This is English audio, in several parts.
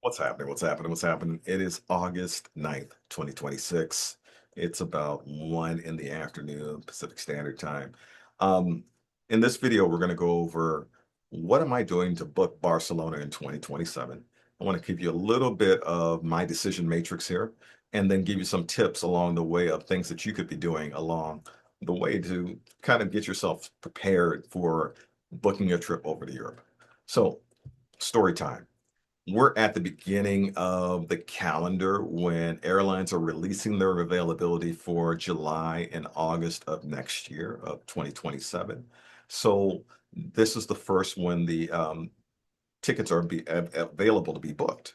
What's happening? What's happening? What's happening? It is August 9th, 2026. It's about 1 in the afternoon Pacific Standard Time. Um, in this video, we're going to go over what am I doing to book Barcelona in 2027. I want to give you a little bit of my decision matrix here and then give you some tips along the way of things that you could be doing along the way to kind of get yourself prepared for booking a trip over to Europe. So, story time. We're at the beginning of the calendar when airlines are releasing their availability for July and August of next year of 2027. So this is the first when the tickets are available to be booked.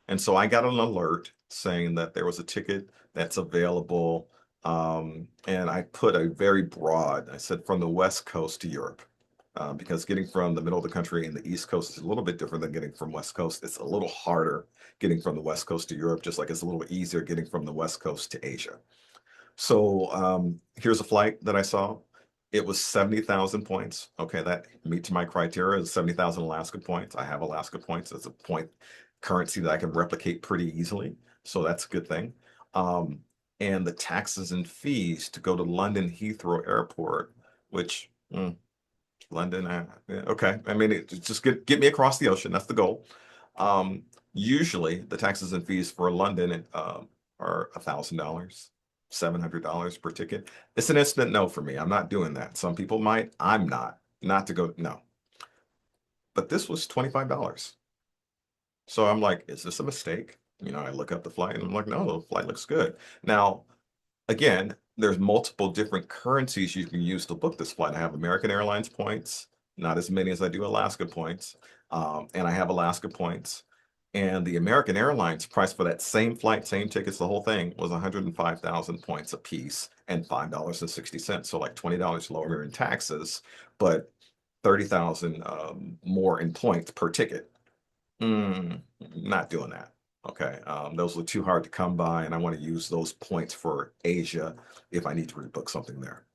And so I got an alert saying that there was a ticket that's available. And I put a very broad, I said from the West Coast to Europe. Because getting from the middle of the country and the East Coast is a little bit different than getting from West Coast. It's a little harder getting from the West Coast to Europe, just like it's a little easier getting from the West Coast to Asia. So here's a flight that I saw. It was 70,000 points. Okay, that meets my criteria is 70,000 Alaska points. I have Alaska points as a point currency that I can replicate pretty easily. So that's a good thing. Um, and the taxes and fees to go to London Heathrow Airport, which London, yeah, okay. I mean, just get me across the ocean. That's the goal. Usually, the taxes and fees for London are $1,000, $700 per ticket. It's an instant no for me. I'm not doing that. Some people might. I'm not. Not to go. No. But this was $25. So I'm like, is this a mistake? I look up the flight and I'm like, no, the flight looks good. Now, again, there's multiple different currencies you can use to book this flight. I have American Airlines points, not as many as I do Alaska points, and I have Alaska points. And the American Airlines price for that same flight, same tickets, the whole thing was 105,000 points a piece and $5.60. So like $20 lower in taxes, but 30,000 more in points per ticket. Not doing that. Okay. Those are too hard to come by, and I want to use those points for Asia if I need to rebook something there.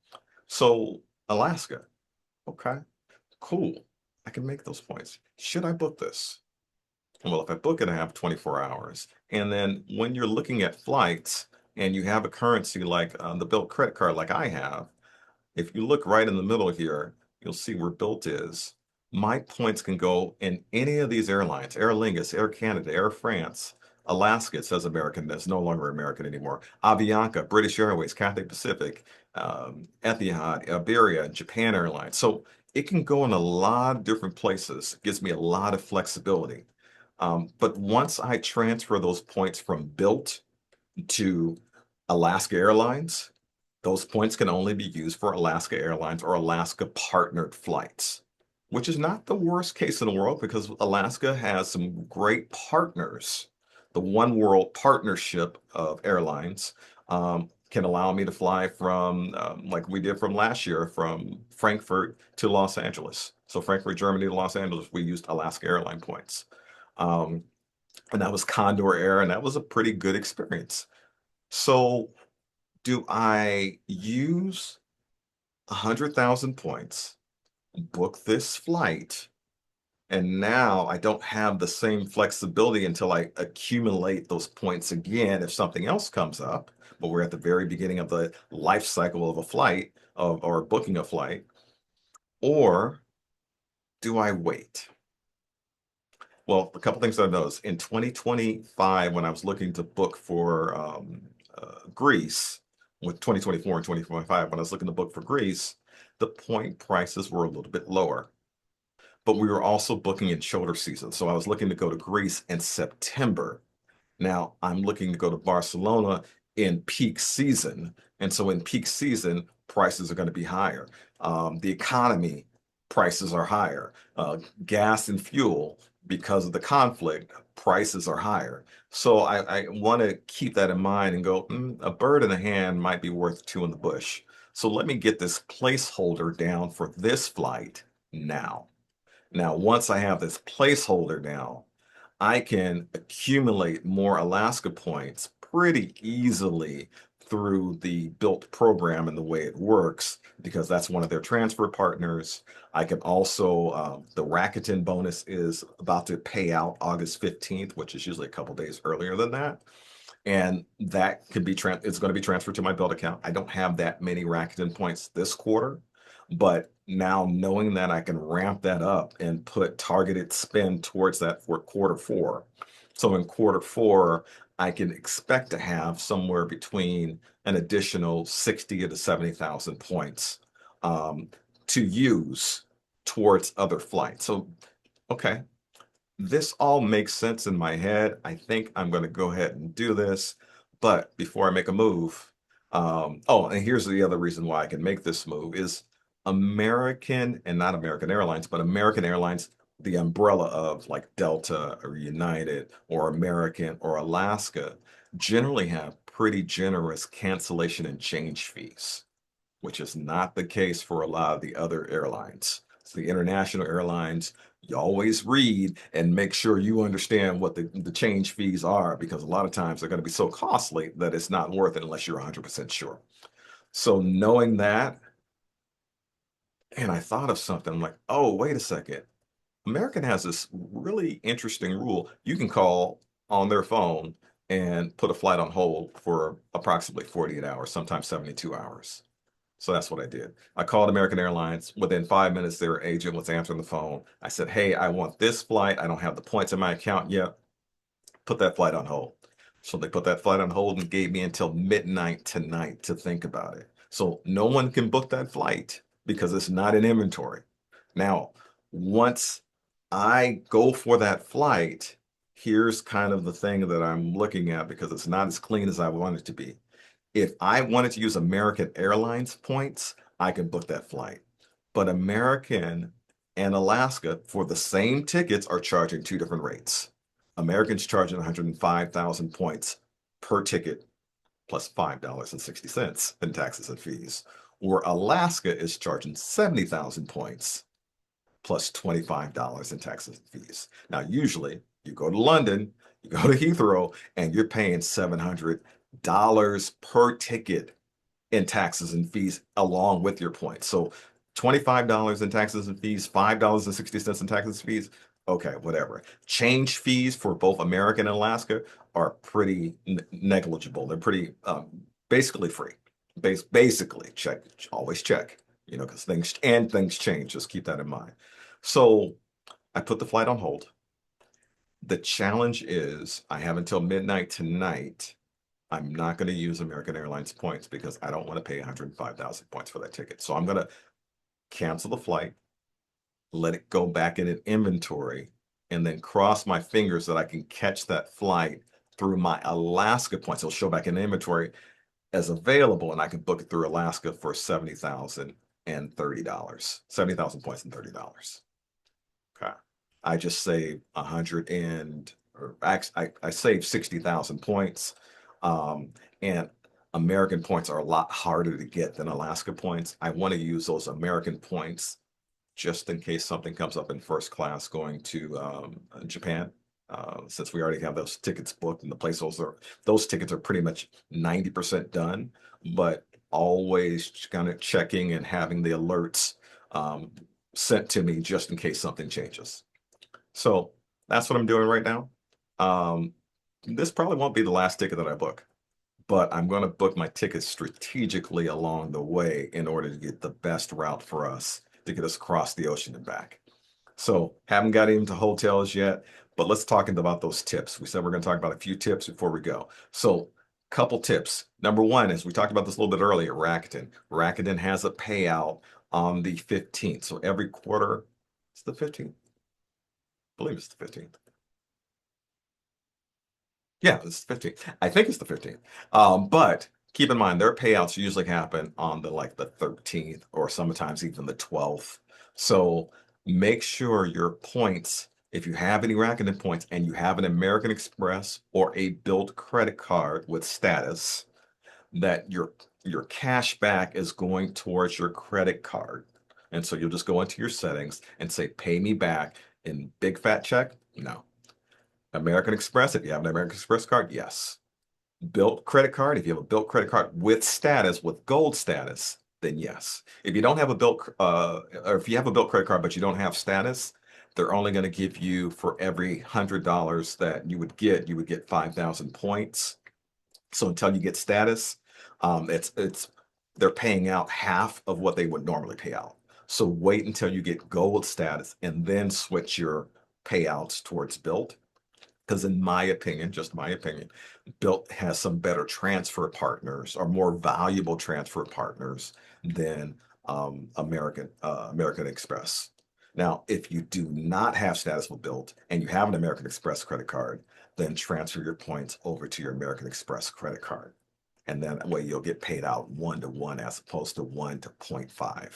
So, Alaska. Okay. Cool. I can make those points. Should I book this? Well, if I book it, I have 24 hours. And then when you're looking at flights and you have a currency like the Bilt credit card, like I have, if you look right in the middle here, you'll see where Bilt is. My points can go in any of these airlines, Aer Lingus, Air Canada, Air France, Alaska, it says American, that's no longer American anymore. Avianca, British Airways, Cathay Pacific, Etihad, Iberia, Japan Airlines. So it can go in a lot of different places. It gives me a lot of flexibility. But once I transfer those points from Bilt to Alaska Airlines, those points can only be used for Alaska Airlines or Alaska partnered flights, which is not the worst case in the world because Alaska has some great partners. The One World partnership of airlines can allow me to fly from, like we did from last year, from Frankfurt to Los Angeles. So Frankfurt, Germany to Los Angeles, we used Alaska airline points. Um, and that was Condor Air, and that was a pretty good experience. So do I use 100,000 points, book this flight, and now I don't have the same flexibility until I accumulate those points again if something else comes up, but we're at the very beginning of the life cycle of a flight or booking a flight, or do I wait? Well, a couple things I've noticed. In 2025, when I was looking to book for Greece, with 2024 and 2025, when I was looking to book for Greece, the point prices were a little bit lower. But we were also booking in shoulder season. So I was looking to go to Greece in September. Now I'm looking to go to Barcelona in peak season. And so in peak season, prices are going to be higher. The economy prices are higher. Gas and fuel, because of the conflict, prices are higher. So I want to keep that in mind and go, a bird in the hand might be worth two in the bush. So let me get this placeholder down for this flight now. Now, once I have this placeholder down, I can accumulate more Alaska points pretty easily through the built program and the way it works because that's one of their transfer partners. I can also, the Rakuten bonus is about to pay out August 15th, which is usually a couple days earlier than that. And that could be it's going to be transferred to my build account. I don't have that many Rakuten points this quarter, but now knowing that I can ramp that up and put targeted spend towards that for quarter four. So in quarter four, I can expect to have somewhere between an additional 60 to 70,000 points to use towards other flights. So, okay, this all makes sense in my head. I think I'm going to go ahead and do this. But before I make a move, oh, and here's the other reason why I can make this move is American, and not American Airlines, but American Airlines, the umbrella of like Delta or United or American or Alaska, generally have pretty generous cancellation and change fees, which is not the case for a lot of the other airlines. So the international airlines, you always read and make sure you understand what the change fees are because a lot of times they're going to be so costly that it's not worth it unless you're 100% sure. So knowing that, and I thought of something, I'm like, oh, wait a second. American has this really interesting rule. You can call on their phone and put a flight on hold for approximately 48 hours, sometimes 72 hours. So that's what I did. I called American Airlines. Within 5 minutes, their agent was answering the phone. I said, hey, I want this flight. I don't have the points in my account yet. Put that flight on hold. So they put that flight on hold and gave me until midnight tonight to think about it. So no one can book that flight because it's not in inventory. Now, once I go for that flight, here's kind of the thing that I'm looking at because it's not as clean as I want it to be. If I wanted to use American Airlines points, I could book that flight. But American and Alaska for the same tickets are charging two different rates. American's charging 105,000 points per ticket plus $5.60 in taxes and fees, where Alaska is charging 70,000 points plus $25 in taxes and fees. Now, usually you go to London, you go to Heathrow, and you're paying $700 per ticket in taxes and fees along with your points. So $25 in taxes and fees, $5.60 in taxes and fees. Okay, whatever. Change fees for both American and Alaska are pretty negligible. They're pretty basically free. Basically, check, always check, because things change. Just keep that in mind. So I put the flight on hold. The challenge is I have until midnight tonight. I'm not going to use American Airlines points because I don't want to pay 105,000 points for that ticket. So I'm going to cancel the flight, let it go back in an inventory, and then cross my fingers that I can catch that flight through my Alaska points. It'll show back in the inventory as available, and I can book it through Alaska for $70,030. 70,000 points and $30. Okay. I just saved 100 and or I saved 60,000 points. And American points are a lot harder to get than Alaska points. I want to use those American points just in case something comes up in first class going to Japan. Since we already have those tickets booked and the placeholders those tickets are pretty much 90% done, but always kind of checking and having the alerts sent to me just in case something changes. So that's what I'm doing right now. Um, this probably won't be the last ticket that I book, but I'm going to book my tickets strategically along the way in order to get the best route for us to get us across the ocean and back. So haven't got into hotels yet, but let's talk about those tips. We said we're going to talk about a few tips before we go. So couple tips. Number one, as we talked about this a little bit earlier, Rakuten. Rakuten has a payout on the 15th. So every quarter, it's the 15th. I believe it's the 15th. Yeah, it's the 15th. I think it's the 15th. But keep in mind, their payouts usually happen on the 13th or sometimes even the 12th. So make sure your points, if you have any Rakuten points and you have an American Express or a built credit card with status, that your cash back is going towards your credit card. And so you'll just go into your settings and say, pay me back in big fat check. No. American Express, if you have an American Express card, yes. Built credit card, if you have a built credit card with status, with gold status, then yes. If you don't have a or if you have a built credit card but you don't have status, they're only going to give you, for every $100 that you would get 5,000 points. So until you get status, it's they're paying out half of what they would normally pay out. So wait until you get gold status and then switch your payouts towards built. Because in my opinion, just my opinion, Built has some better transfer partners or more valuable transfer partners than American Express. Now, if you do not have status with Built and you have an American Express credit card, then transfer your points over to your American Express credit card. And then that way you'll get paid out 1 to 1 as opposed to 1 to 0.5.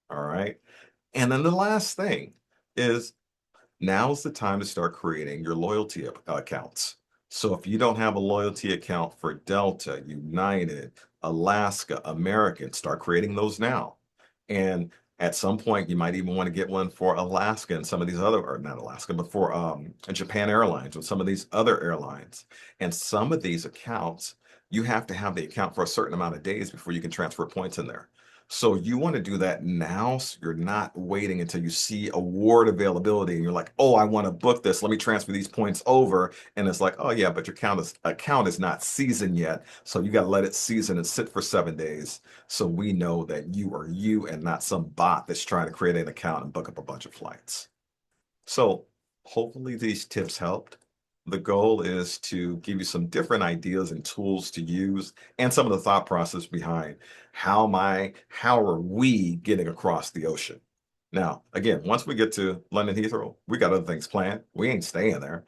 All right. And then the last thing is, now's the time to start creating your loyalty accounts. So if you don't have a loyalty account for Delta, United, Alaska, American, start creating those now. And at some point, you might even want to get one for Alaska and some of these other, or not Alaska, but for Japan Airlines and some of these other airlines. And some of these accounts, you have to have the account for a certain amount of days before you can transfer points in there. So you want to do that now, so you're not waiting until you see award availability and you're like, oh, I want to book this. Let me transfer these points over. And it's like, oh yeah, but your account is not seasoned yet. So you got to let it season and sit for 7 days. So we know that you are you and not some bot that's trying to create an account and book up a bunch of flights. So hopefully these tips helped. The goal is to give you some different ideas and tools to use and some of the thought process behind how are we getting across the ocean. Now, again, once we get to London Heathrow, we got other things planned. We ain't staying there,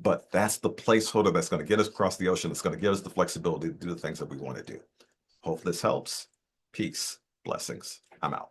but that's the placeholder that's going to get us across the ocean. It's going to give us the flexibility to do the things that we want to do. Hope this helps. Peace, blessings. I'm out.